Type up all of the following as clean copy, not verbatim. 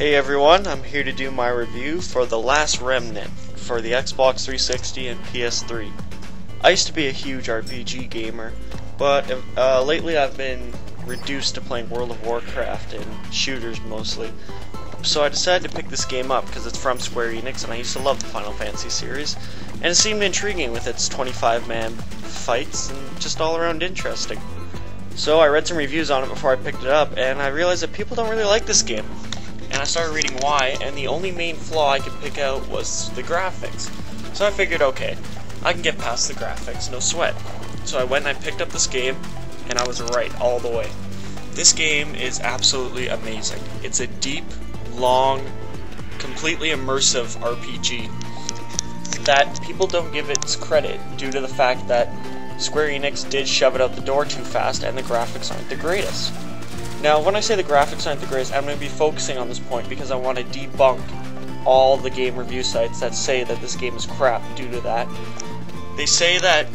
Hey everyone, I'm here to do my review for The Last Remnant for the Xbox 360 and PS3. I used to be a huge RPG gamer, but lately I've been reduced to playing World of Warcraft and shooters mostly. So I decided to pick this game up because it's from Square Enix and I used to love the Final Fantasy series, and it seemed intriguing with its 25-man fights and just all around interesting. So I read some reviews on it before I picked it up, and I realized that people don't really like this game. And I started reading why, and the only main flaw I could pick out was the graphics. So I figured, okay, I can get past the graphics, no sweat. So I went and I picked up this game, and I was right all the way. This game is absolutely amazing. It's a deep, long, completely immersive RPG that people don't give its credit due to the fact that Square Enix did shove it out the door too fast and the graphics aren't the greatest. Now, when I say the graphics aren't the greatest, I'm going to be focusing on this point because I want to debunk all the game review sites that say that this game is crap due to that. They say that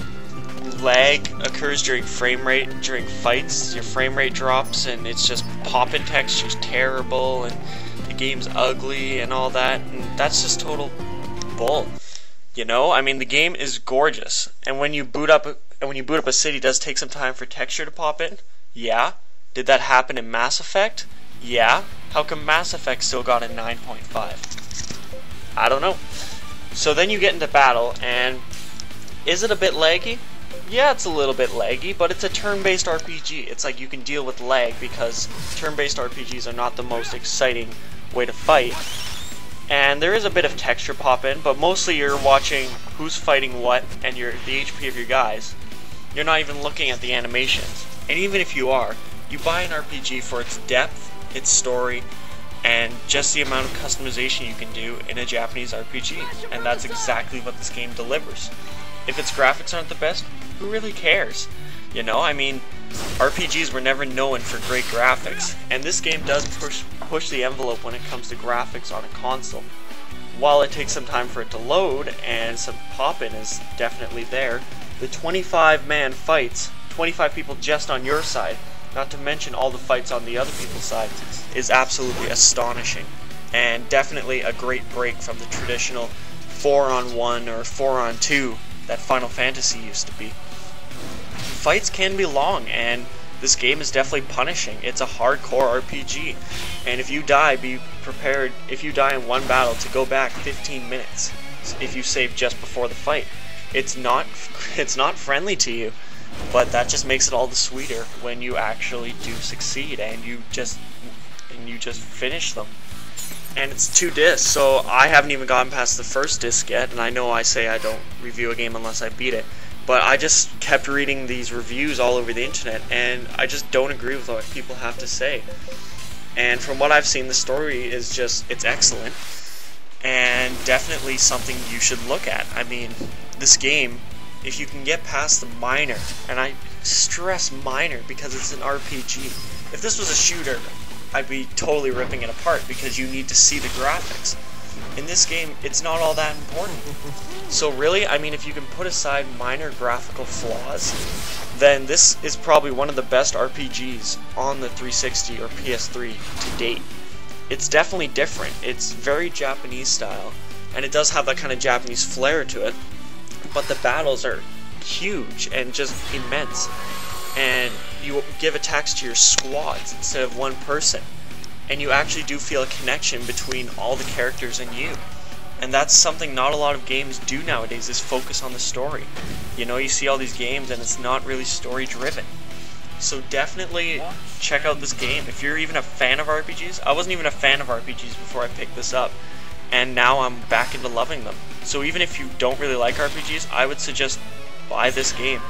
lag occurs during fights, your frame rate drops, and it's just pop-in texture's terrible, and the game's ugly, and all that, and that's just total bull. You know, I mean, the game is gorgeous, and when you boot up a city, it does take some time for texture to pop in. Yeah. Did that happen in Mass Effect? Yeah. How come Mass Effect still got a 9.5? I don't know. So then you get into battle, and is it a bit laggy? Yeah, it's a little bit laggy, but it's a turn-based RPG. It's like you can deal with lag because turn-based RPGs are not the most exciting way to fight. And there is a bit of texture pop in, but mostly you're watching who's fighting what and the HP of your guys. You're not even looking at the animations. And even if you are, you buy an RPG for its depth, its story, and just the amount of customization you can do in a Japanese RPG. And that's exactly what this game delivers. If its graphics aren't the best, who really cares? You know, I mean, RPGs were never known for great graphics, and this game does push the envelope when it comes to graphics on a console. While it takes some time for it to load, and some pop-in is definitely there, the 25-man fights, 25 people just on your side, not to mention all the fights on the other people's side, is absolutely astonishing, and definitely a great break from the traditional 4-on-1 or 4-on-2 that Final Fantasy used to be. Fights can be long, and this game is definitely punishing. It's a hardcore RPG, and if you die, be prepared, if you die in one battle, to go back 15 minutes if you save just before the fight. It's not friendly to you. But that just makes it all the sweeter when you actually do succeed and you just finish them. And it's 2 discs, so I haven't even gotten past the first disc yet, and I know I say I don't review a game unless I beat it, but I just kept reading these reviews all over the internet, and I just don't agree with what people have to say. And from what I've seen, the story is it's excellent, and definitely something you should look at. I mean, this game, if you can get past the minor, and I stress minor because it's an RPG. If this was a shooter, I'd be totally ripping it apart because you need to see the graphics. In this game, it's not all that important. So really, I mean, if you can put aside minor graphical flaws, then this is probably one of the best RPGs on the 360 or PS3 to date. It's definitely different. It's very Japanese style, and it does have that kind of Japanese flair to it. But the battles are huge and just immense, and you give attacks to your squads instead of one person, and you actually do feel a connection between all the characters and you, and that's something not a lot of games do nowadays, is focus on the story. You know, you see all these games and it's not really story driven. So definitely check out this game if you're even a fan of RPGs. I wasn't even a fan of RPGs before I picked this up, and now I'm back into loving them. So even if you don't really like RPGs, I would suggest buy this game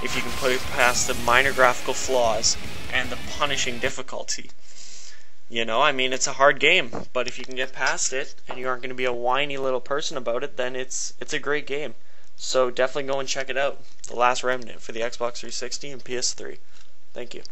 if you can put it past the minor graphical flaws and the punishing difficulty. You know, I mean, it's a hard game, but if you can get past it and you aren't going to be a whiny little person about it, then it's a great game. So definitely go and check it out. The Last Remnant for the Xbox 360 and PS3. Thank you.